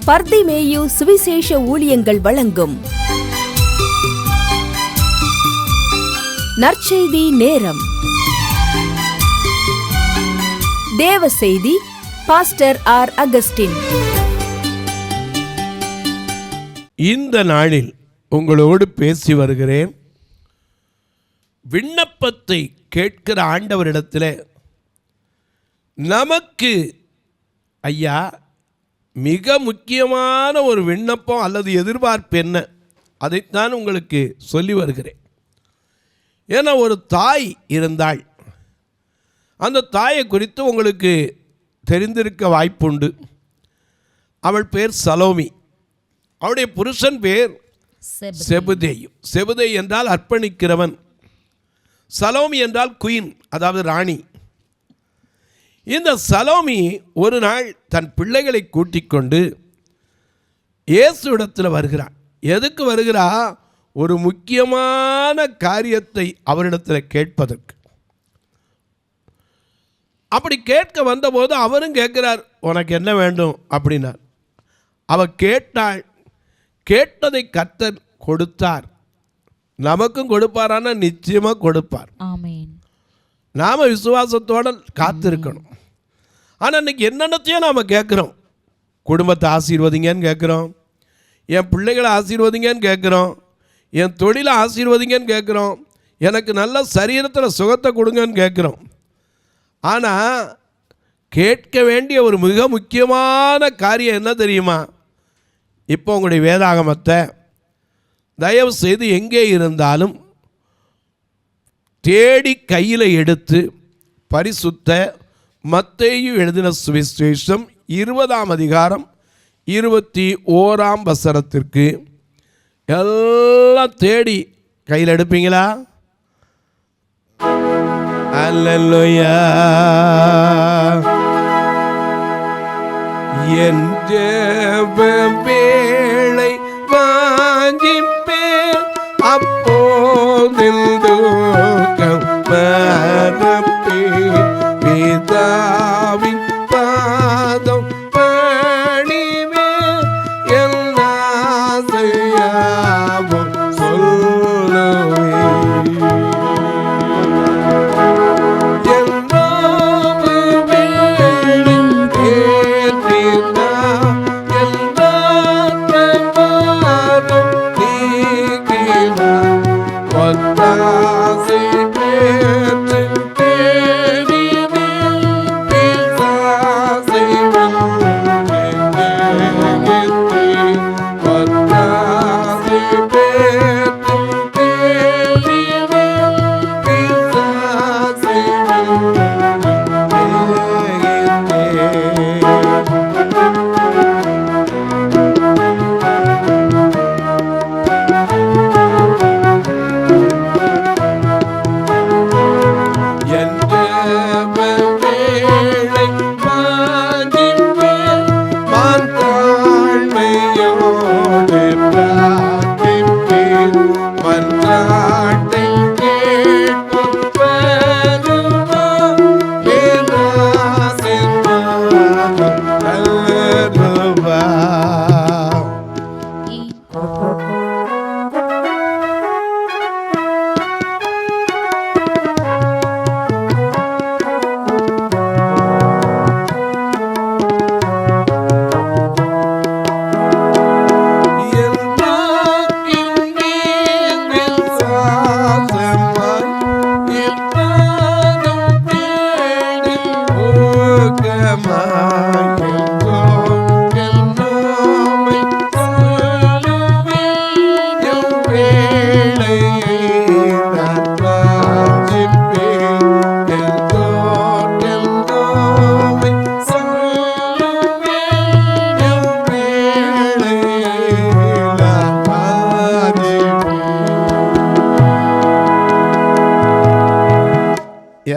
பர்திமேயு சுவிசேஷ ஊழியங்கள் வழங்கும் நற்செய்தி நேரம். தேவ செய்தி பாஸ்டர் ஆர். அகஸ்டின். இந்த நாளில் உங்களோடு பேசி வருகிறேன். விண்ணப்பத்தை கேட்கிற ஆண்டவரிடத்தில் நமக்கு ஐயா மிக முக்கியமான ஒரு விண்ணப்பம் அல்லது எதிர்பார்ப்பு என்ன, அதைத்தான் உங்களுக்கு சொல்லி வருகிறேன். ஏன்னா ஒரு தாய் இருந்தாள். அந்த தாயை குறித்து உங்களுக்கு தெரிந்திருக்க வாய்ப்புண்டு. அவள் பேர் சலோமி. அவளுடைய புருஷன் பேர் செபுதேயு. செபுதேயு என்றால் அர்ப்பணிக்கிறவன். சலோமி என்றால் குயின், அதாவது ராணி. இந்த சலோமி ஒரு நாள் தன் பிள்ளைகளை கூட்டிக் கொண்டு இயேசு இடத்துல வருகிறாள். எதுக்கு வருகிறா? ஒரு முக்கியமான காரியத்தை அவரிடத்தில் கேட்பதற்கு. அப்படி கேட்க வந்தபோது அவரும் கேட்கிறார், உனக்கு என்ன வேண்டும் அப்படின்னார். அவ கேட்டாள். கேட்டதை கர்த்தர் கொடுத்தார். நமக்கும் கொடுப்பாரான நிச்சயமாக கொடுப்பார். நாம் விசுவாசத்தோடு காத்திருக்கணும். ஆனால் இன்றைக்கி என்னென்னத்தையும் நாம் கேட்குறோம். குடும்பத்தை ஆசீர்வதிங்கன்னு கேட்குறோம், என் பிள்ளைகளை ஆசீர்வதிங்கன்னு கேட்குறோம், என் தொழிலை ஆசீர்வதிங்கன்னு கேட்குறோம், எனக்கு நல்ல சரீரத்தில் சுகத்தை கொடுங்கன்னு கேட்குறோம். ஆனால் கேட்க வேண்டிய ஒரு மிக முக்கியமான காரியம் என்ன தெரியுமா? இப்போ உங்களுடைய வேதாகமத்தை தயவு செய்து எங்கே இருந்தாலும் தேடி கையில் எடுத்து பரிசுத்த மத்தேயு எழுதின சுவிசேஷம் 20ஆம் அதிகாரம் 21ஆம் வசனத்திற்கு எல்லாம் தேடி கையில் எடுப்பீங்களா? அல்லேலூயா. என் ஜெப வேளை வாஞ்சிப்பேன், அப்போதில் தூக்கம் மறப்பேன். பிதாவின் பாதம் பணிவேன், என் ஆசையாவும் சொல்லுவேன்.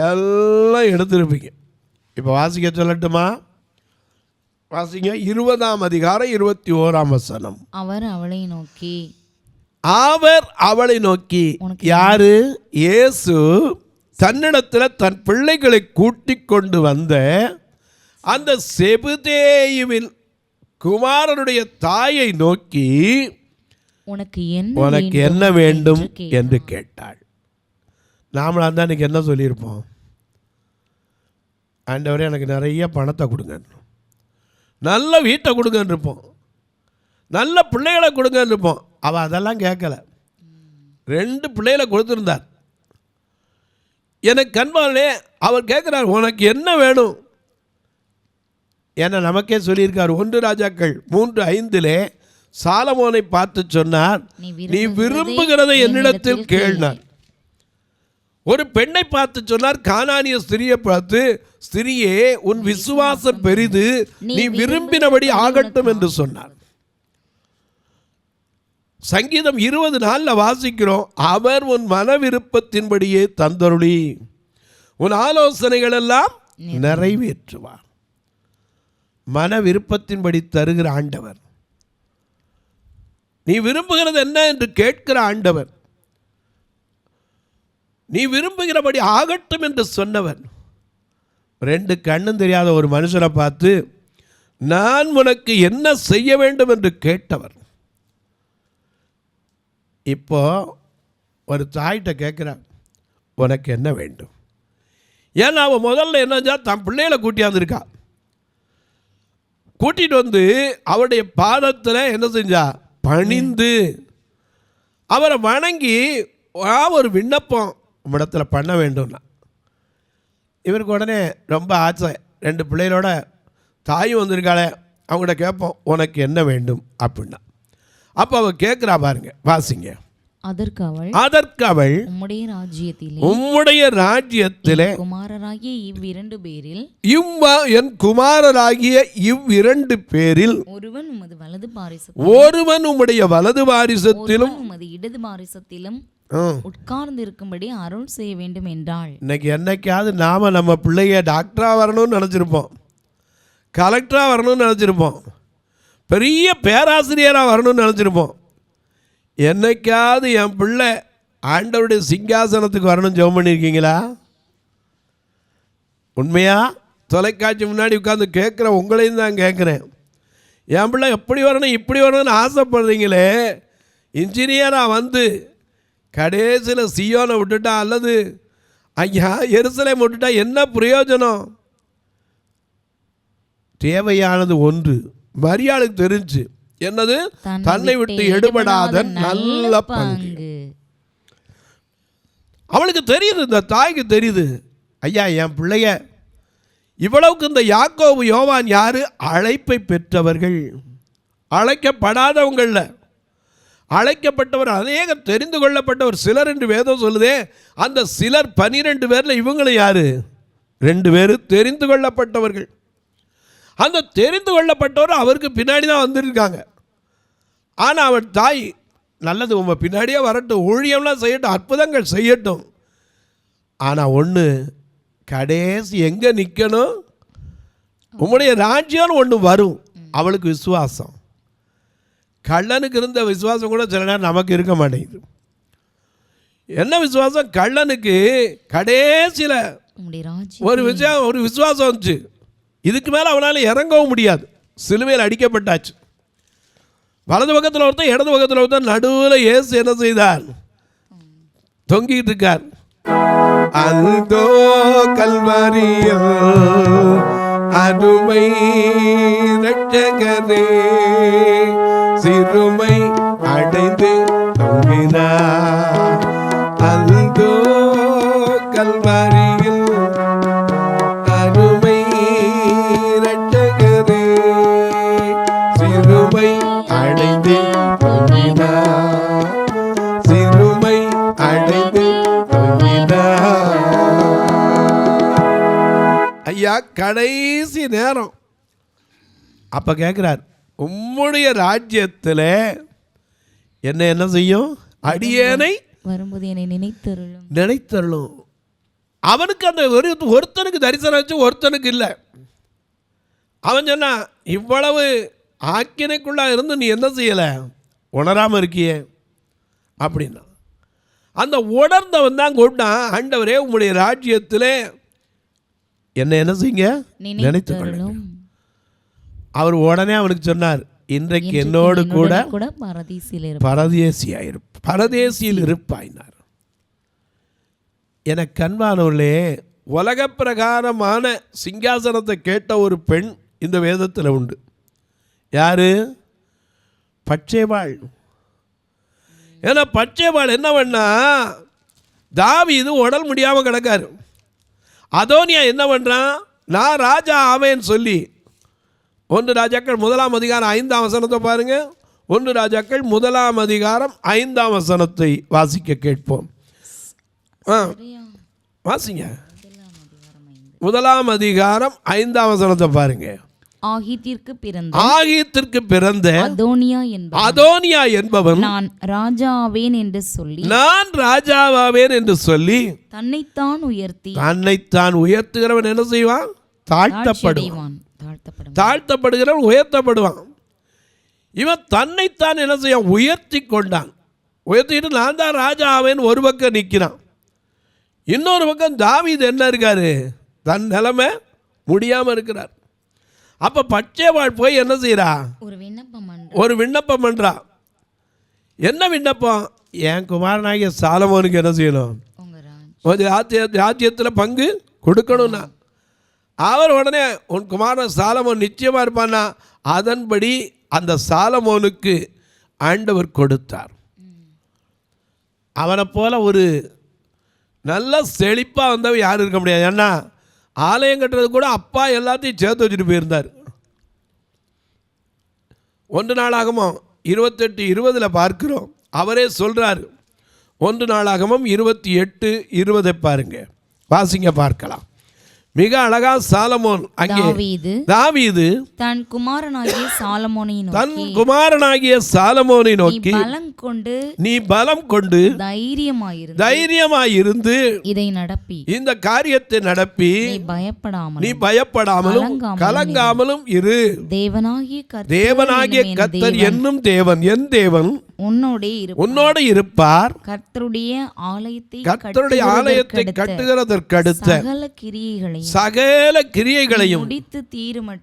எல்லாம் எடுத்துருப்பீங்க. இப்போ வாசிக்க சொல்லட்டுமா? வாசிங்க. 20ஆம் அதிகாரம் 21ஆம் வசனம். அவர் அவளை நோக்கி யாரு? இயேசு தன்னிடத்தில் தன் பிள்ளைகளை கூட்டிக் கொண்டு வந்த அந்த செபுதேயுவின் குமாரனுடைய தாயை நோக்கி உனக்கு என்ன வேண்டும் என்று கேட்டாள். நாமளா தான் இன்னைக்கு என்ன சொல்லியிருப்போம்? ஆண்டவரே எனக்கு நிறைய பணத்தை கொடுங்க, நல்ல வீட்டை கொடுங்கன்னு இருப்போம், நல்ல பிள்ளைகளை கொடுங்கன்னு இருப்போம். அவள் அதெல்லாம் கேட்கல. 2 பிள்ளைகளை கொடுத்துருந்தார். எனக்கு கண்பாலே அவர் கேட்குறார், உனக்கு என்ன வேணும்? ஏன்னா நமக்கே சொல்லியிருக்கார் 1 ராஜாக்கள் 3:5 சாலமோனை பார்த்து சொன்னார், நீ விரும்புகிறதை என்னிடத்தில் கேள்னார். ஒரு பெண்ணை பார்த்து சொன்னார், கானானிய ஸ்திரியை பார்த்து, ஸ்திரியே உன் விசுவாசம் பெரிது, நீ விரும்பினபடி ஆகட்டும் என்று சொன்னார். சங்கீதம் 20:4 வாசிக்கிறோம், அவர் உன் மன விருப்பத்தின்படியே தந்தருளி உன் ஆலோசனைகள் எல்லாம் நிறைவேற்றுவார். மன விருப்பத்தின்படி தருகிற ஆண்டவர், நீ விரும்புகிறது என்ன என்று கேட்கிற ஆண்டவர், நீ விரும்புகிறபடி ஆகட்டும் என்று சொன்னவர். 2 கண்ணும் தெரியாத ஒரு மனுஷனை பார்த்து நான் உனக்கு என்ன செய்ய வேண்டும் என்று கேட்டவர். இப்போ ஒரு தாய்கிட்ட கேட்குறான், உனக்கு என்ன வேண்டும்? ஏன்னா அவன் முதல்ல என்ன தன் பிள்ளைகளை கூட்டியாந்துருக்கா. கூட்டிகிட்டு வந்து அவருடைய பாதத்தில் என்ன செஞ்சா? பணிந்து அவரை வணங்கி ஒரு விண்ணப்பம் உம்மிடத்தில் பண்ண வேண்டும்னா. இவருக்கு உடனே ரொம்ப ஆசை. 2 பிள்ளைகளோட தாயும் வந்திருக்காளே, அவங்கள்ட்ட கேட்போம் உனக்கு என்ன வேண்டும் அப்படின்னா. அப்போ அவள் கேட்குறா பாருங்க, வாசிங்க. அதற்கு அவள் உம்முடைய ராஜ்யத்திலே குமாரராகிய இவ்விரண்டு பேரில் என் குமாரராகிய இவ்விரண்டு பேரில் ஒருவன் உமது வலது ஒருவன் உம்முடைய வலது பாரிசத்திலும் உமது இடது பாரிசத்திலும் உட்கார்ந்து இருக்கும்படி அருள் செய்ய வேண்டும் என்றாள். இன்னைக்கு என்னைக்காவது நாம நம்ம பிள்ளைய டாக்டரா வரணும்னு நினைச்சிருப்போம், கலெக்டரா வரணும்னு நினைச்சிருப்போம், பெரிய பேராசிரியராக வரணும்னு நினச்சிருப்போம். என்னைக்காவது என் பிள்ளை ஆண்டவருடைய சிங்காசனத்துக்கு வரணும்னு ஜெபம் பண்ணியிருக்கீங்களா? உண்மையா? தொலைக்காட்சி முன்னாடி உட்காந்து கேட்குற உங்களையும் தான் கேட்குறேன். என் பிள்ளை எப்படி வரணும் இப்படி வரணும்னு ஆசைப்படுறீங்களே, இன்ஜினியராக வந்து கடைசியில் சியோனை விட்டுட்டா அல்லது ஐயா எருசலேம் விட்டுட்டா என்ன பிரயோஜனம்? தேவையானது ஒன்று மரியாளுக்கு தெரிஞ்சு, என்னது? தன்னை விட்டு எடுபடாத நல்ல பங்கு. அவளுக்கு தெரியுது, இந்த தாய்க்கு தெரியுது, ஐயா என் பிள்ளைய இவ்வளவுக்கு இந்த யாக்கோபு யோவான் யாரு? அழைப்பை பெற்றவர்கள், அழைக்கப்படாதவங்கள அழைக்கப்பட்டவர், அநேக தெரிந்து கொள்ளப்பட்டவர் சிலர் என்று வேதம் சொல்லுதே. அந்த சிலர் 12 பேர்ல இவங்களும் யாரு? 2 பேர் தெரிந்து கொள்ளப்பட்டவர்கள். அந்த தெரிந்து கொள்ளப்பட்டவர் அவருக்கு பின்னாடி தான் வந்துருக்காங்க. ஆனால் அவர் தாய், நல்லது உங்கள் பின்னாடியே வரட்டும், ஊழியம்லாம் செய்யட்டும், அற்புதங்கள் செய்யட்டும், ஆனால் ஒன்று கடைசி எங்கே நிற்கணும்? உங்களுடைய ராஜ்யம்னு ஒன்று வரும். அவளுக்கு விசுவாசம். கள்ளனுக்கு இருந்த விசுவாசம் கூட சில நேரம் நமக்கு இருக்க மாட்டேங்குது. என்ன விசுவாசம்? கள்ளனுக்கு கடைசியில் ஒரு விசுவாசம் வந்துச்சு, இதுக்கு மேலே அவனால் இறங்கவும் முடியாது, சிலுவையில் அடிக்கப்பட்டாச்சு. வலது பக்கத்தில் ஒருத்தன், இடது பக்கத்தில் ஒருத்தன், நடுவில் இயேசு என்ன செய்தார்? தொங்கிட்டு இருக்கார். அந்தோ கல்வாரியில் அருமை ரட்சகரே சிறுமை அடைந்து தொங்கினார். அந்தோ கல்வாரியில் அருமை ரட்சகரே சிறுமை அடைந்து தொங்கினார். சிறுமை அடைந்து தொங்கினார். ஐயா கடைசி நேரம். அப்ப கேட்கிறார், உம்முடைய ராஜ்யத்தில் என்ன செய்யும்? அடியேனை வரும்போது என்னை நினைத்தருளும். அவனுக்கு அந்த ஒருத்தனுக்கு தரிசனம் வச்சு ஒருத்தனுக்கு இல்லை. அவன் சொன்னா, இவ்வளவு ஆக்கினைக்குள்ளா இருந்து நீ என்ன செய்யலை, உணராமல் இருக்கியே அப்படின்னா. அந்த உணர்ந்தவன் தான் கூப்பிட்டான், ஆண்டவரே உங்களுடைய ராஜ்யத்தில் என்ன செய்யுங்க? நினைத்துக்கொள்ளும். அவர் உடனே அவனுக்கு சொன்னார், இன்றைக்கு என்னோடு கூட பரதேசியில் இருப்பாயினார். என கண்பானவர்களே, உலக பிரகாரமான சிங்காசனத்தை கேட்ட ஒரு பெண் இந்த வேதத்தில் உண்டு. யாரு? பட்சேபாள். ஏன்னா பட்சேபாள் என்ன பண்ணா, தாவீது உடல் முடியாமல் கிடக்காரு. அதோனியா என்ன பண்ணுறான், நான் ராஜா ஆவேன்னு சொல்லி 1 ராஜாக்கள் 1 அதிகாரம் 5ஆம் வசனத்தை பாருங்க. 1 ராஜாக்கள் 1 அதிகாரம் 5ஆம் வசனத்தை வாசிக்க கேட்போம். வாசிங்க. 1 அதிகாரம் 5ஆம் வசனத்தை பாருங்க. ஆகீத்திற்கு பிறந்த அதோனியா என்பவன் நான் ராஜாவேன் என்று சொல்லி தன்னைத்தான் உயர்த்துகிறவன் என்ன செய்வான்? தாழ்த்தப்படுகிறவன் உயர்த்தப்படுவான். இவன் தன்னைத்தான் என்ன செய்ய உயர்த்தி கொண்டான். உயர்த்திட்டு நான் தான் ராஜா ஆவேன் ஒரு பக்கம் நிற்கிறான். இன்னொரு பக்கம் தாவீது என்ன இருக்காரு, தன் நிலைமை முடியாமல் இருக்கிறார். அப்போ பட்சேபாள் போய் என்ன செய்கிறா, ஒரு விண்ணப்பம் பண்ணுறா. என்ன விண்ணப்பம்? என் குமாரனாகிய சாலமோனுக்கு என்ன செய்யணும், ராஜ்யத்தில் பங்கு கொடுக்கணும்னா. அவர் உடனே உன் குமாரன் சாலமோன் நிச்சயமாக இருப்பான்னா, அதன்படி அந்த சாலமோனுக்கு ஆண்டவர் கொடுத்தார். அவனை போல ஒரு நல்ல செழிப்பாக வந்தவன் யாரும் இருக்க முடியாது. ஏன்னா ஆலயம் கட்டுறது கூட அப்பா எல்லாத்தையும் சேர்த்து வச்சுட்டு போயிருந்தார். 1 நாளாகமம் 28:20 பார்க்கிறோம். அவரே சொல்கிறார். 1 நாளாகமம் 28:20 பாருங்க, வாசிங்க பார்க்கலாம். மிக அழகா சாலமோன் அங்கே தாவீது தன் குமாரனாகிய சாலமோனை நோக்கி நீ பலம் கொண்டு தைரியமாயிருந்து இந்த காரியத்தை நடப்பி நீ பயப்படாமலும் கலங்காமலும் இரு. தேவனாகிய கர்த்தர் என்னும் தேவன், என் தேவன் உன்னோடு இருப்பார். கர்த்தருடைய ஆலயத்தை கட்டுகிறதற்கடுத்த சகல கிரியைகளையும்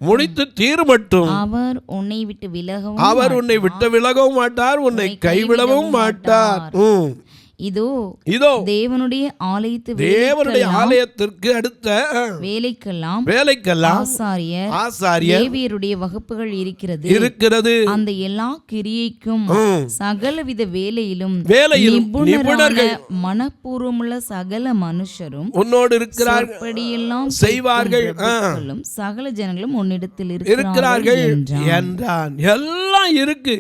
முடித்து தீருமட்டும் அவர் உன்னை விட்டு விலகவும் மாட்டார், உன்னை கைவிடவும் மாட்டார். இதோ தேவனுடைய ஆலயத்திற்கு அடுத்த வேலைக்கெல்லாம் ஆசாரியர் லேவியருடைய வகுப்புகள் இருக்கிறது. அந்த எல்லா கிரியைக்கும் சகலவித வேலையிலும் நிபுணர்கள் மனப்பூர்வமுள்ள சகல மனுஷரும் உன்னோடு இருக்கிறார்கள் செய்வார்கள். சகல ஜனங்களும் உன்னிடத்தில் இருக்கிறார்கள் என்றான். எல்லாம் இருக்கு.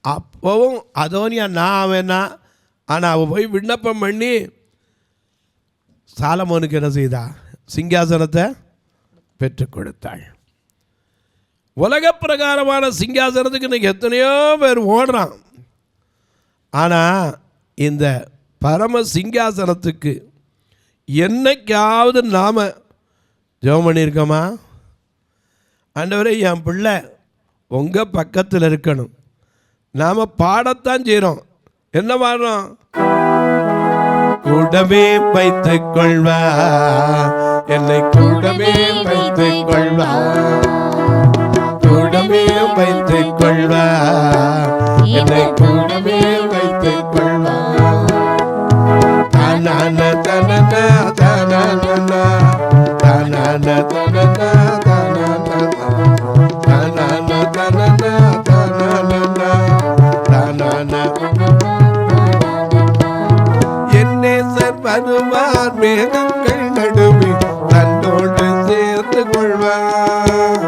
அப்பவும் அதோனியா நான் வேணா, ஆனால் அவள் போய் விண்ணப்பம் பண்ணி சாலமோனுக்கு என்ன செய்தா, சிங்காசனத்தை பெற்றுக் கொடுத்தாள். உலக பிரகாரமான சிங்காசனத்துக்கு இன்னைக்கு எத்தனையோ பேர் ஓடுறான். ஆனால் இந்த பரம சிங்காசனத்துக்கு என்னைக்காவது நாம் ஜெபம் பண்ணியிருக்கோமா? ஆண்டவரே, என் பிள்ளை உங்கள் பக்கத்தில் இருக்கணும். நாம் பாடத்தான் செய்கிறோம். என்ன பாடுறோம்? கூடவே வைத்துக் கொள்வா, என்னை கூடவே வைத்துக் கொள்வா, கூடவே வைத்துக் கொள்வா, என்னை கூடவே வைத்துக் கொள்வா. தனன தனன தனன தனன தனன தனன தனன வருவார் மேகங்கள் நடுவே தன்னோடு சேர்த்து கொள்வார்.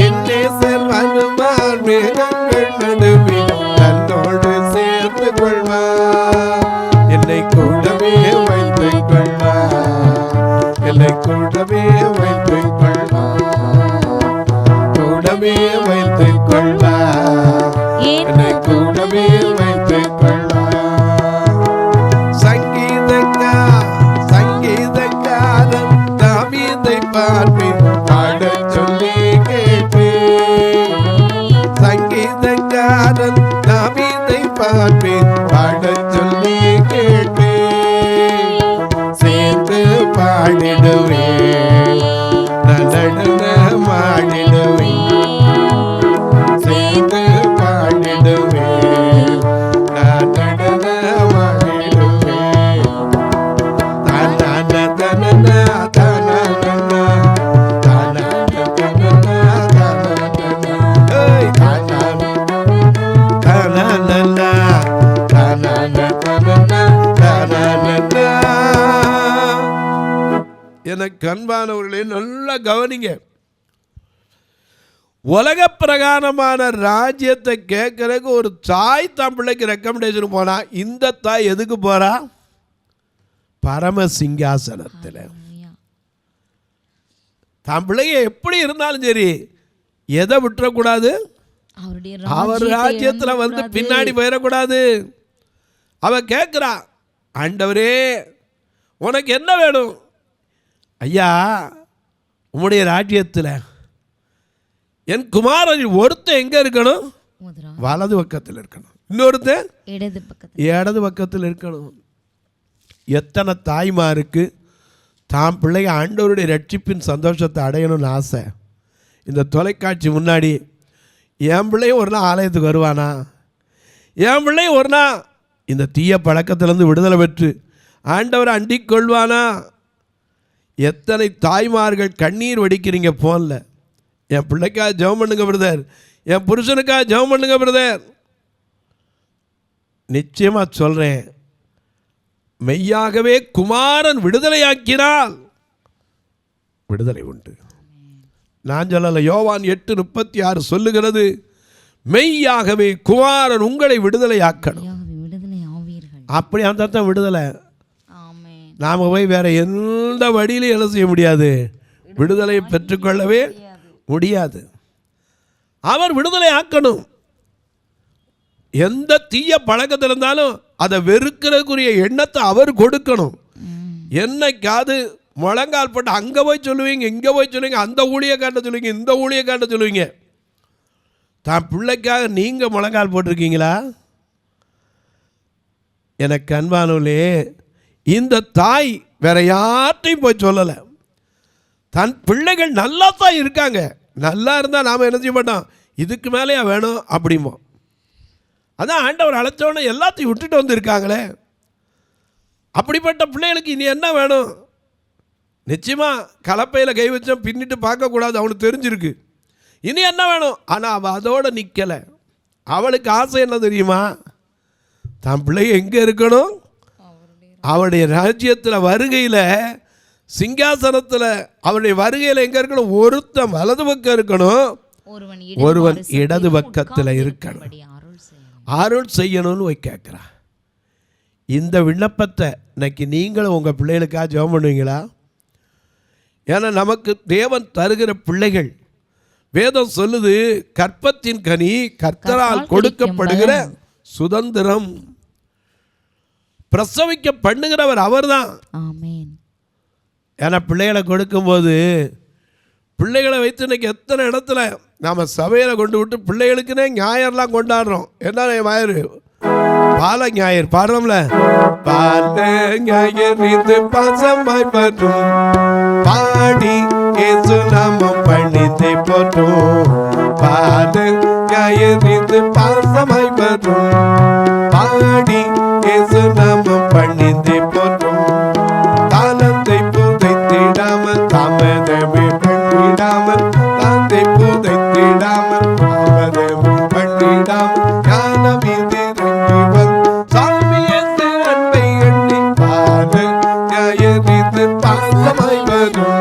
என்னேசர் வருவார் மேகங்கள் நடுவே தன்னோடு சேர்த்து கொள்வார். என்னை கூடவே வைத்துக் கொள்வார், என்னை கூடவே வைத்துக் கொள்வார், கூடவே வைத்துக் கொள்வார், என்னை கூடவே வைத்துக் கொள்வார். சங்கீதக்காரன் தாவீதை பார்ப்பேன் பாடச் சொல்லி கேட்பேன். சங்கீதக்காரன் தாவீதை பார்ப்பேன் பாடச் சொல்லி கேட்பேன். சேர்ந்து பாடிடுவேன், நடனமாடிடுவேன், எனக்கு அன்பானவர்களே, நல்லா கவனிங்க. உலக பிரகாரமான ராஜ்யத்தை கேட்கறதுக்கு ஒரு தாய் தான் பிள்ளைக்கு ரெக்கமெண்டேஷன் போனா, இந்த தாய் எதுக்கு போறா? பரம சிங்காசனத்தில். தான் பிள்ளைய எப்படி இருந்தாலும் சரி, எதை விட்டுறக்கூடாது? அவர் ராஜ்யத்தில் வந்து பின்னாடி போயிடக்கூடாது. அவ கேட்குறா, ஆண்டவரே உனக்கு என்ன வேணும்? ஐயா, உம்முடைய ராஜ்யத்தில் என் குமாரன் ஒருத்தன் எங்கே இருக்கணும்? வலது பக்கத்தில் இருக்கணும், இன்னொருத்தன் இடது பக்கத்தில் இருக்கணும். எத்தனை தாய்மாருக்கு தான் பிள்ளை ஆண்டவருடைய ரட்சிப்பின் சந்தோஷத்தை அடையணும்னு ஆசை. இந்த தொலைக்காட்சி முன்னாடி என் பிள்ளையும் ஒரு நாள் ஆலயத்துக்கு வருவானா, என் பிள்ளையும் ஒரு நாள் இந்த தீய பழக்கத்திலேருந்து விடுதலை பெற்று ஆண்டவரை அண்டிக் கொள்வானா? எத்தனை தாய்மார்கள் கண்ணீர் வடிக்கிறீங்க போன்ல, என் பிள்ளைக்காக ஜெபம் பண்ணுங்க பிரதர், என் புருஷனுக்காக ஜெபம் பண்ணுங்க பிரதர். நிச்சயமாக சொல்கிறேன், மெய்யாகவே குமாரன் விடுதலையாக்கினால் விடுதலை உண்டு. நான் சொல்லலை, யோவான் 8:36 சொல்லுகிறது, மெய்யாகவே குமாரன் உங்களை விடுதலையாக்கணும். அப்படி அந்த தான் விடுதலை. நாம் போய் வேற எந்த வழியிலும் என்ன செய்ய முடியாது? விடுதலையை பெற்றுக்கொள்ளவே முடியாது. அவர் விடுதலை ஆக்கணும். எந்த தீய பழக்கத்தில் இருந்தாலும் அதை வெறுக்கிறதுக்குரிய எண்ணத்தை அவர் கொடுக்கணும். என்னைக்காவது முழங்கால் போட்டு அங்கே போய் சொல்லுவீங்க, இங்கே போய் சொல்லுவீங்க, அந்த ஊழியக்காட்ட சொல்லுவீங்க, இந்த ஊழியக்காட்ட சொல்லுவீங்க. தான் பிள்ளைக்காக நீங்கள் முழங்கால் போட்டிருக்கீங்களா? எனக்கு அன்பானவர்களே, இந்த தாய் வேற யார்ட்டையும் போய் சொல்லலை. தன் பிள்ளைகள் நல்லா தான் இருக்காங்க. நல்லா இருந்தால் நாம் என்ன செய்ய மாட்டோம்? இதுக்கு மேலேயா வேணும் அப்படிமோ. அதான் ஆண்டவர் அழைச்சோன்னே எல்லாத்தையும் விட்டுட்டு வந்துருக்காங்களே. அப்படிப்பட்ட பிள்ளைகளுக்கு இனி என்ன வேணும்? நிச்சயமாக கலப்பையில் கை வச்சோம் பின்னிட்டு பார்க்கக்கூடாது, அவனுக்கு தெரிஞ்சிருக்கு. இனி என்ன வேணும்? ஆனால் அவள் அதோடு நிற்கலை. அவளுக்கு ஆசை என்ன தெரியுமா? தான் பிள்ளைங்க எங்கே இருக்கணும்? அவருடைய ராஜ்யத்தில் வருகையில், சிங்காசனத்தில் அவருடைய வருகையில் எங்கே இருக்கணும்? ஒருத்தன் வலது பக்கம் இருக்கணும், ஒருவன் இடது பக்கத்தில் இருக்கணும். அருள் செய்யணும்னு போய் கேட்குறா. இந்த விண்ணப்பத்தை இன்னைக்கு நீங்களும் உங்கள் பிள்ளைகளுக்காக ஜெபம் பண்ணுவீங்களா? ஏன்னா நமக்கு தேவன் தருகிற பிள்ளைகள், வேதம் சொல்லுது, கற்பத்தின் கனி கர்த்தரால் கொடுக்கப்படுகிற சுதந்திரம். பிரசவிக்க பண்ணுகிறவர் அவர்தான். ஏன்னா பிள்ளைகளை கொடுக்கும்போது, பிள்ளைகளை வைத்து இன்னைக்கு எத்தனை இடத்துல நாம் சபையில் கொண்டு விட்டு பிள்ளைகளுக்குன்னே ஞாயிறெல்லாம் கொண்டாடுறோம். என்ன ஞாயிறு? பால ஞாயிறு பாடுறோம்ல. பால ஞாயிறு பாசமாய் பற்றும் பாடி இயேசு நாமம் பணித்தை போற்றும். பால ஞாயிறு பாசமாய் பற்றும் பாடி இயேசு நாமம் பணித்தை போற்றும். தாளத்தை புதைத்திடாமல் தாமதமே பண்ணிடாமல், தாளத்தை புதைத்திடாமல் தாமதமே பண்ணிடாமல், ஞானம் இறங்கி சாமியை அன்பை எண்ணி பால ஞாயிறு பாசமாய் வரும்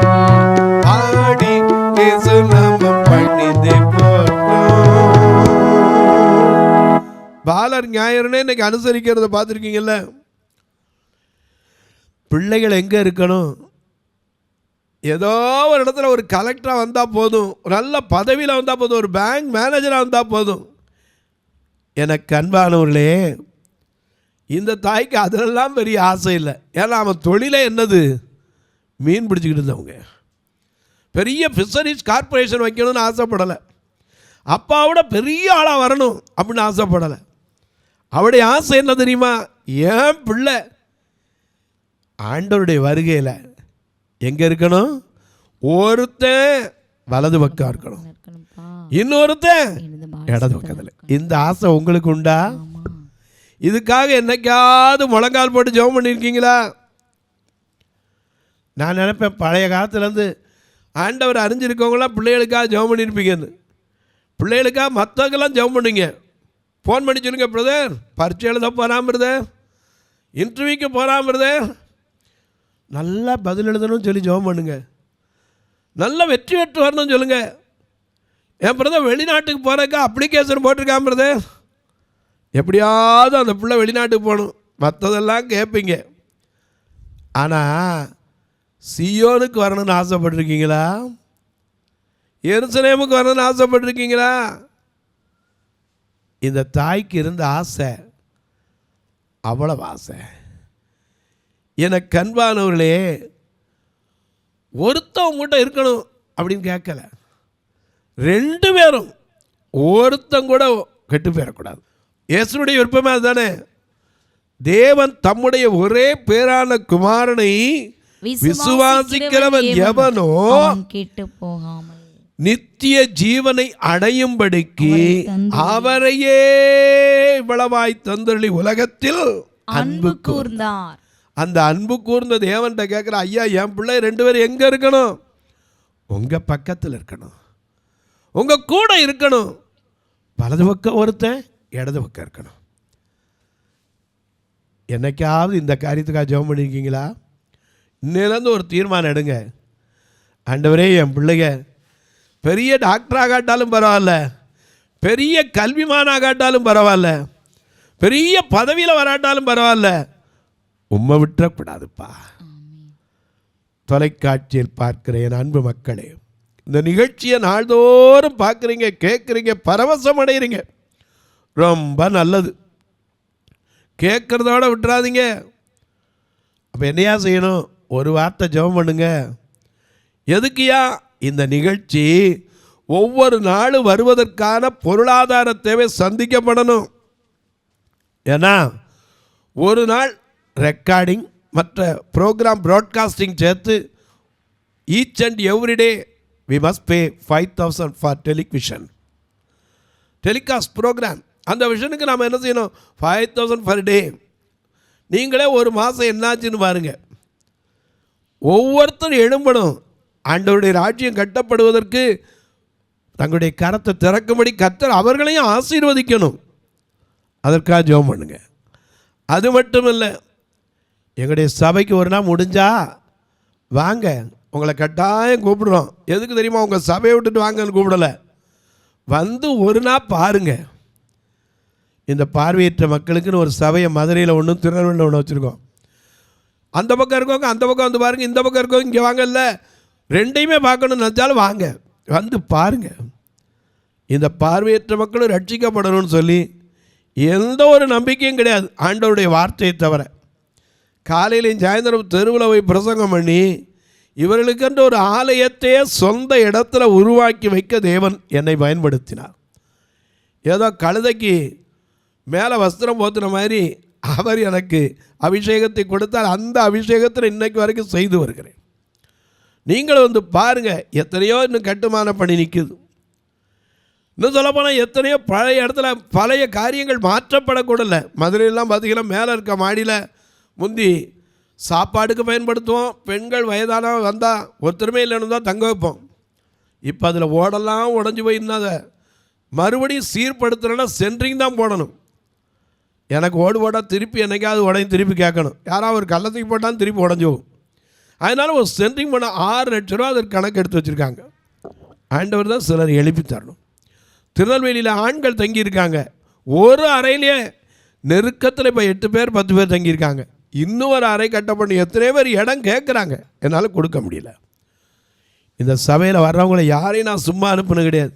பாடி இயேசு நாமம் பணித்தை போற்றும். பாலர் ஞாயிறுனே இன்னைக்கு அனுசரிக்கிறத பார்த்துருக்கீங்கல்ல. பிள்ளைகள் எங்கே இருக்கணும்? ஏதோ ஒரு இடத்துல ஒரு கலெக்டராக வந்தால் போதும், ஒரு நல்ல பதவியில் வந்தால் போதும், ஒரு பேங்க் மேனேஜராக வந்தால் போதும். எனக்கு அன்பானவர்களே, இந்த தாய்க்கு அதிலெல்லாம் பெரிய ஆசை இல்லை. ஏன்னா அவன் தொழிலே என்னது? மீன் பிடிச்சிக்கிட்டு இருந்தவங்க. பெரிய ஃபிஷரிஸ் கார்பரேஷன் வைக்கணும்னு ஆசைப்படலை. அப்பாவோட பெரிய ஆளாக வரணும் அப்படின்னு ஆசைப்படலை. அவருடைய ஆசை என்ன தெரியுமா? ஏன் பிள்ளை ஆண்டவருடைய வருகையில் எங்கே இருக்கணும்? ஒருத்தன் வலது பக்கம் இருக்கணும், இன்னொருத்தன் இடது பக்கத்தில். இந்த ஆசை உங்களுக்கு உண்டா? இதுக்காக என்னைக்காவது முழங்கால் போட்டு ஜெபம் பண்ணியிருக்கீங்களா? நான் நினைப்பேன், பழைய காலத்துலேருந்து ஆண்டவர் அறிஞ்சிருக்கவங்களாம் பிள்ளைகளுக்காக ஜெபம் பண்ணியிருப்பீங்கன்னு. பிள்ளைகளுக்காக மற்றவங்கெல்லாம் ஜெபம் பண்ணுங்க. ஃபோன் பண்ணி சொல்லுங்க, பிரதர் பரீட்சை எழுத போகிறான் பிரதர், இன்டர்வியூக்கு போகிறான் பிரதர், நல்லா பதில் எழுதணும்னு சொல்லி ஜெபம் பண்ணுங்க. நல்ல வெற்றி பெற்று வரணும்னு சொல்லுங்கள். என் பிரதர் வெளிநாட்டுக்கு போகிறக்கா அப்ளிகேஷன் போட்டிருக்கான் பிரதர், எப்படியாவது அந்த பிள்ளை வெளிநாட்டுக்கு போகணும், மற்றதெல்லாம் கேட்பீங்க. ஆனால் சியோனுக்கு வரணும்னு ஆசைப்பட்டிருக்கீங்களா? எருசலேமுக்கு வரணும்னு ஆசைப்பட்டிருக்கீங்களா? இந்த தாய்க்கு இருந்த ஆசை அவ்வளவு ஆசை. எனக்கு கண்பானவர்களே, ஒருத்தவங்க கூட இருக்கணும் அப்படின்னு கேட்கல, 2 பேரும் ஒருத்தங்க கூட கெட்டு போயிடக்கூடாது. இயேசுனுடைய விருப்பமே அதுதானே. தேவன் தம்முடைய ஒரே பேரான குமாரனை விசுவாசிக்கிறவன் எவனோ கேட்டு போகாமல் நித்திய ஜீவனை அடையும்படிக்கு அவரையே இவ்வளவாய் தந்தருளி உலகத்தில் அன்பு கூர்ந்தார். அந்த அன்பு கூர்ந்த தேவன்கிட்ட கேட்குற, ஐயா என் பிள்ளை 2 பேரும் எங்கே இருக்கணும்? உங்கள் பக்கத்தில் இருக்கணும், உங்கள் கூட இருக்கணும். வலது பக்கம் ஒருத்தன், இடது பக்கம் இருக்கணும். என்னைக்காவது இந்த காரியத்துக்காக ஜெபம் பண்ணியிருக்கீங்களா? இன்னிலேருந்து ஒரு தீர்மானம் எடுங்க. ஆண்டவரே, என் பிள்ளைங்க பெரிய டாக்டராக காட்டாலும் பரவாயில்ல, பெரிய கல்விமானாக காட்டாலும் பரவாயில்ல, பெரிய பதவியில் வராட்டாலும் பரவாயில்ல, உம்மை விட்டுறக்கூடாதுப்பா. தொலைக்காட்சியில் பார்க்கிற என் அன்பு மக்களே, இந்த நிகழ்ச்சியை நாள்தோறும் பார்க்குறீங்க, கேட்குறீங்க, பரவசம் அடைகிறீங்க, ரொம்ப நல்லது. கேட்குறதோட விட்டுறாதீங்க. அப்போ என்னையா செய்யணும்? ஒரு வார்த்தை ஜெபம் பண்ணுங்க. எதுக்குயா? இந்த நிகழ்ச்சி ஒவ்வொரு நாளும் வருவதற்கான பொருளாதார தேவை சந்திக்கப்படணும். ஏன்னா ஒரு நாள் ரெக்கார்டிங் மற்ற ப்ரோக்ராம் ப்ராட்காஸ்டிங் சேர்த்து each and everyday we must pay 5,000 for telecast programme. அந்த விஷனுக்கு நாம் என்ன செய்யணும்? 5,000 பர் டே. நீங்களே ஒரு மாதம் என்னாச்சுன்னு பாருங்கள். ஒவ்வொருத்தரும் எழும்பணும். ஆண்டவருடைய ராஜ்யம் கட்டப்படுவதற்கு தங்களுடைய கரத்தை திறக்கும்படி கர்த்தர் அவர்களையும் ஆசீர்வதிக்கணும். அதற்காக ஜெபம் பண்ணுங்க. அது மட்டும் இல்லை, எங்களுடைய சபைக்கு ஒரு நாள் முடிஞ்சா வாங்க, உங்களை கட்டாயம் கூப்பிடுறோம். எதுக்கு தெரியுமா? உங்கள் சபையை விட்டுட்டு வாங்கன்னு கூப்பிடலை, வந்து ஒரு நாள் பாருங்கள். இந்த பார்வையற்ற மக்களுக்குன்னு ஒரு சபையை மதுரையில் ஒன்று, திருநெல்வேலியில் ஒன்று வச்சுருக்கோம். அந்த பக்கம் இருக்கவங்க அந்த பக்கம் வந்து பாருங்கள், இந்த பக்கம் இருக்கவங்க இங்கே வாங்க. இல்லை, 2யுமே பார்க்கணும்னு நினச்சாலும் வாங்க, வந்து பாருங்கள். இந்த பார்வையற்ற மக்களும் ரட்சிக்கப்படணும்னு சொல்லி எந்த ஒரு நம்பிக்கையும் கிடையாது ஆண்டவருடைய வார்த்தையை தவிர. காலையிலையும் சாயந்தரம் தெருவில் போய் பிரசங்கம் பண்ணி இவர்களுக்கென்று ஒரு ஆலயத்தையே சொந்த இடத்துல உருவாக்கி வைக்க தேவன் என்னை பயன்படுத்தினார். ஏதோ கழுதைக்கு மேலே வஸ்திரம் போத்துன மாதிரி அவர் எனக்கு அபிஷேகத்தை கொடுத்தால் அந்த அபிஷேகத்தில் இன்றைக்கு வரைக்கும் செய்து வருகிறேன். நீங்கள் வந்து பாருங்கள், எத்தனையோ இன்னும் கட்டுமான பணி நிற்குது. இன்னும் சொல்லப்போனால் எத்தனையோ பழைய இடத்துல பழைய காரியங்கள் மாற்றப்படக்கூடல. மதுரையெல்லாம் பார்த்திங்கன்னா மேலே இருக்க மாடியில் முந்தி சாப்பாடுக்கு பயன்படுத்துவோம். பெண்கள் வயதான வந்தால் ஒருத்தருமே இல்லைன்னு தான் தங்க வைப்போம். இப்போ அதில் ஓடெல்லாம் உடஞ்சி போயிருந்தால் அதை மறுபடியும் சீர்படுத்துகிறேன்னா சென்ட்ரிங் தான் போடணும். எனக்கு ஓடு போட்டால் திருப்பி என்னைக்காவது உடையும் திருப்பி கேட்கணும். யாராவது ஒரு கள்ளத்துக்கு போட்டாலும் திருப்பி உடஞ்சி போகும். அதனால் ஒரு சென்ட்ரிங் பண்ண 6 லட்ச ரூபா அதற்கு கணக்கு எடுத்து வச்சுருக்காங்க. ஆண்டவர் தான் சிலர் எழுப்பி தரணும். திருநெல்வேலியில் ஆண்கள் தங்கியிருக்காங்க. ஒரு அறையிலேயே நெருக்கத்தில் இப்போ 8 பேர் 10 பேர் தங்கியிருக்காங்க. இன்னும் ஒரு அறை கட்டப்பட்டு எத்தனை பேர் இடம் கேட்குறாங்க, என்னால் கொடுக்க முடியல. இந்த சபையில் வர்றவங்கள யாரையும் நான் சும்மா அனுப்புனது கிடையாது.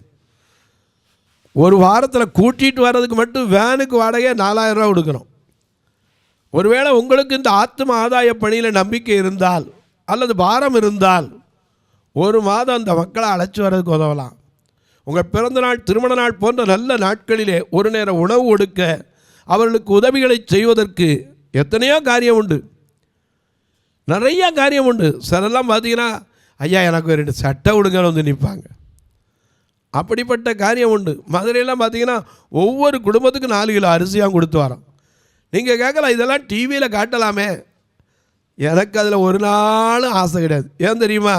ஒரு வாரத்தில் கூட்டிகிட்டு வர்றதுக்கு மட்டும் வேனுக்கு வாடகை 4,000 ரூபா கொடுக்கணும். ஒருவேளை உங்களுக்கு இந்த ஆத்ம ஆதாய பணியில் நம்பிக்கை இருந்தால் அல்லது பாரம் இருந்தால் ஒரு மாதம் அந்த மக்களை அழைச்சி வர்றதுக்கு உதவலாம். உங்கள் பிறந்த நாள், திருமண நாள் போன்ற நல்ல நாட்களிலே ஒரு நேரம் உணவு கொடுக்க, அவர்களுக்கு உதவிகளை செய்வதற்கு எத்தனையோ காரியம் உண்டு, நிறையா காரியம் உண்டு. சிலெல்லாம் பார்த்தீங்கன்னா, ஐயா எனக்கு 2 சட்டை விடுங்கன்னு வந்து நிற்பாங்க. அப்படிப்பட்ட காரியம் உண்டு. மதுரையெல்லாம் பார்த்தீங்கன்னா ஒவ்வொரு குடும்பத்துக்கும் 4 கிலோ அரிசியாக கொடுத்து வரோம். நீங்கள் கேட்கலாம், இதெல்லாம் டிவியில் காட்டலாமே. எனக்கு அதில் ஒரு நாள் ஆசை கிடையாது. ஏன் தெரியுமா?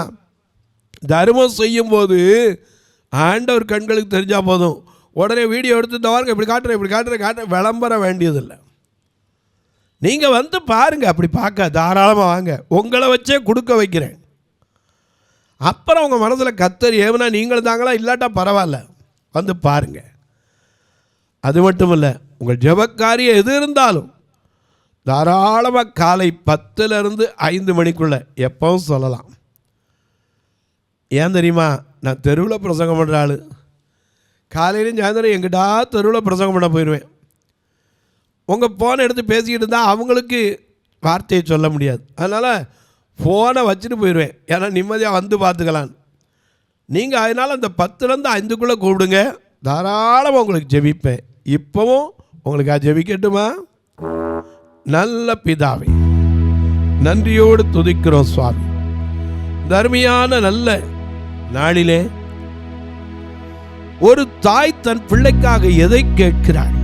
தர்மம் செய்யும்போது ஆண்டவர் கண்களுக்கு தெரிஞ்சால் போதும், உடனே வீடியோ எடுத்து தவாருங்க இப்படி காட்டுறேன் இப்படி காட்டுறேன் விளம்பரம் வேண்டியதில்லை. நீங்கள் வந்து பாருங்கள், அப்படி பார்க்க தாராளமாக வாங்க, உங்களை வச்சே கொடுக்க வைக்கிறேன். அப்புறம் உங்கள் மனசில் கத்தர் ஏவனா நீங்கள் தாங்களா இல்லாட்டா பரவாயில்ல, வந்து பாருங்கள். அது மட்டும் இல்லை, உங்கள் ஜெபக்காரியம் எது இருந்தாலும் தாராளமாக காலை 10லேருந்து 5 மணிக்குள்ளே எப்பவும் சொல்லலாம். ஏன் தெரியுமா, நான் தெருவில் பிரசங்கம் பண்ணுற ஆள். காலையிலும் சாயந்தரம் எங்கிட்டா தெருவில் பிரசங்கம் பண்ண போயிடுவேன். உங்கள் ஃபோனை எடுத்து பேசிக்கிட்டு இருந்தால் அவங்களுக்கு வார்த்தையை சொல்ல முடியாது. அதனால் ஃபோனை வச்சுட்டு போயிடுவேன், ஏன்னா நிம்மதியாக வந்து பார்த்துக்கலாம். நீங்கள் அதனால் அந்த 10லேருந்து 5க்குள்ளே கூப்பிடுங்க, தாராளமாக உங்களுக்கு ஜெபிப்பேன். இப்போவும் உங்களுக்கு ஜெபிக்கட்டுமா? நல்ல பிதாவே, நன்றியோடு துதிக்கிறோம் சுவாமி. தர்மியான நல்ல நாளிலே ஒரு தாய் தன் பிள்ளைக்காக எதை கேட்கிறாள்?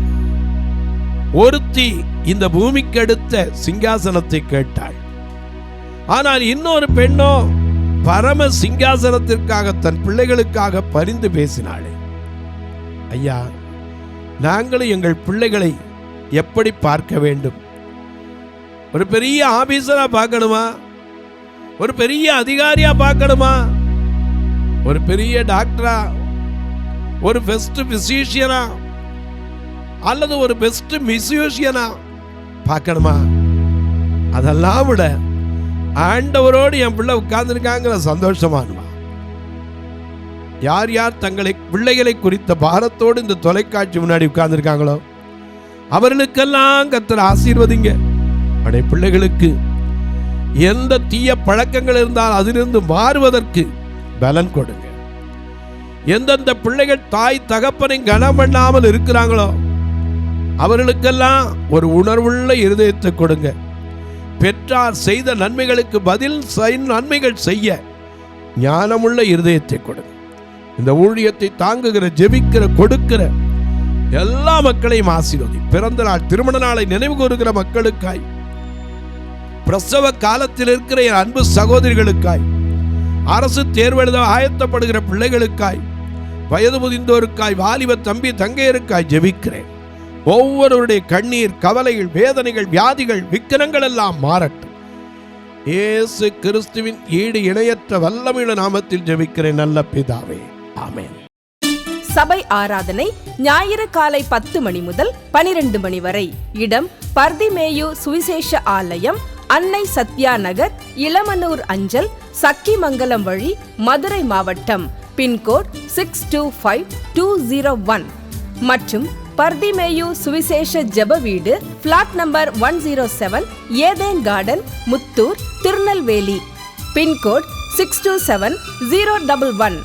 ஒருத்தி இந்த பூமிக்கு அடுத்த சிங்காசனத்தை கேட்டாள். ஆனால் இன்னொரு பெண்ணோ பரம சிங்காசனத்திற்காக தன் பிள்ளைகளுக்காக பரிந்து பேசினாளே. ஐயா, நாங்களும் எங்கள் பிள்ளைகளை எப்படி பார்க்க வேண்டும்? ஒரு பெரிய ஆபீசரா பார்க்கணுமா? ஒரு பெரிய அதிகாரியா பார்க்கணுமா? ஒரு பெரிய டாக்டரா, ஒரு பெஸ்ட் பிசிஷியனா, அல்லது ஒரு பெஸ்ட் மியூசிஷியனா பார்க்கணுமா? அதெல்லாம் விட ஆண்டவரோடு என் பிள்ளை உட்கார்ந்துருக்காங்கிற சந்தோஷமானுமா? யார் யார் தங்களை பிள்ளைகளை குறித்த பாரத்தோடு இந்த தொலைக்காட்சி முன்னாடி உட்கார்ந்துருக்காங்களோ அவர்களுக்கெல்லாம் கர்த்தர் ஆசீர்வதிங்க. அவருடைய பிள்ளைகளுக்கு எந்த தீய பழக்கங்கள் இருந்தால் அதிலிருந்து மாறுவதற்கு பலன் கொடுங்க. எந்தெந்த பிள்ளைகள் தாய் தகப்பனை கனம் பண்ணாமல் இருக்கிறாங்களோ அவர்களுக்கெல்லாம் ஒரு உணர்வுள்ள இருதயத்தை கொடுங்க. பெற்றார் செய்த நன்மைகளுக்கு பதில் நன்மைகள் செய்ய ஞானமுள்ள இருதயத்தை கொடுங்க. இந்த ஊழியத்தை தாங்குகிற, ஜெபிக்கிற, கொடுக்கிற எல்லா மக்களையும் ஆசீர்வதி. பிறந்த நாள், திருமண நாளை நினைவு கூறுகிற மக்களுக்காய், பிரசவ காலத்தில் இருக்கிற என் அன்பு சகோதரிகளுக்காய், அரசு தேர்வெழுத ஆயத்தப்படுகிற பிள்ளைகளுக்காய், வயது முதிர்ந்தோருக்காய், வாலிப தம்பி தங்கையருக்காய் ஜெபிக்கிறேன். ஒவ்வொருவருடைய கண்ணீர், கவலைகள், வேதனைகள், வியாதிகள், விக்கிரங்கள் எல்லாம் மாறட்டும். இயேசு கிறிஸ்துவின் ஈடு இணையற்ற வல்லமையுள்ள நாமத்தில் ஜெபிக்கிறேன் நல்ல பிதாவே, ஆமென். சபை ஆராதனை ஞாயிறு காலை 10 மணி முதல் 12 மணி வரை. இடம் பர்திமேயு சுவிசேஷ ஆலயம், அன்னை சத்யா நகர், இளமனூர் அஞ்சல், சக்கிமங்கலம் வழி, மதுரை மாவட்டம். பின்கோட் 625201 மற்றும் பர்திமேயு சுவிசேஷ ஜெப வீடு, flat number 107, Eden garden, Muthur, Tirunelveli. Pin code 627011.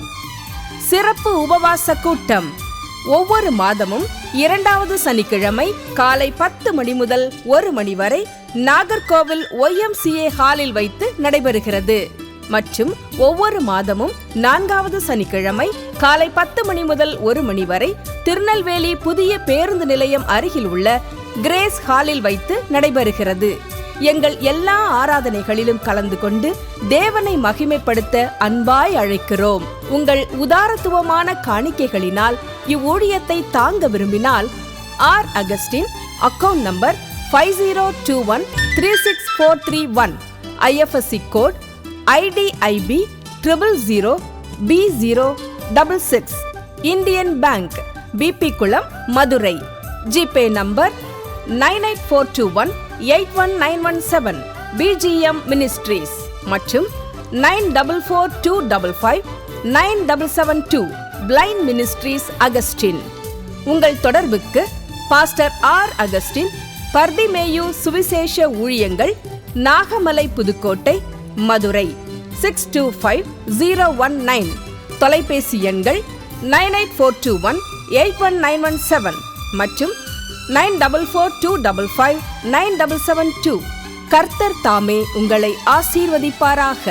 சிறப்பு உபவாச கூட்டம் ஒவ்வொரு மாதமும் 2வது சனிக்கிழமை காலை 10 மணி முதல் 1 மணி வரை நாகர்கோவில் YMCA ஹாலில் வைத்து நடைபெறுகிறது. மற்றும் ஒவ்வொரு மாதமும் 4வது சனிக்கிழமை காலை 10 மணி முதல் 1 மணி வரை திருநெல்வேலி புதிய பேருந்து நிலையம் அருகில் உள்ள கிரேஸ் ஹாலில் வைத்து நடைபெறுகிறது. எங்கள் எல்லா ஆராதனைகளிலும் கலந்து கொண்டு தேவனை மகிமைப்படுத்த அன்பாய் அழைக்கிறோம். உங்கள் உதாரத்துவமான காணிக்கைகளினால் இவ்வூழியத்தை தாங்க விரும்பினால் R Augustine, account number 5021364331, IFSC code IDIB 000B066, Indian bank, BP Kulam, Madurai. GPay number 9842181917, BGM ministries மற்றும் 9442559772, பிளைண்ட் மினிஸ்ட்ரீஸ் அகஸ்டின். உங்கள் தொடர்புக்கு பாஸ்டர் ஆர் அகஸ்டின், பர்திமேயு சுவிசேஷ ஊழியங்கள், நாகமலை, புதுக்கோட்டை, மதுரை 625019. தொலைபேசி எண்கள் 9842181917 மற்றும் 9442559772. கர்த்தர் தாமே உங்களை ஆசீர்வதிப்பாராக.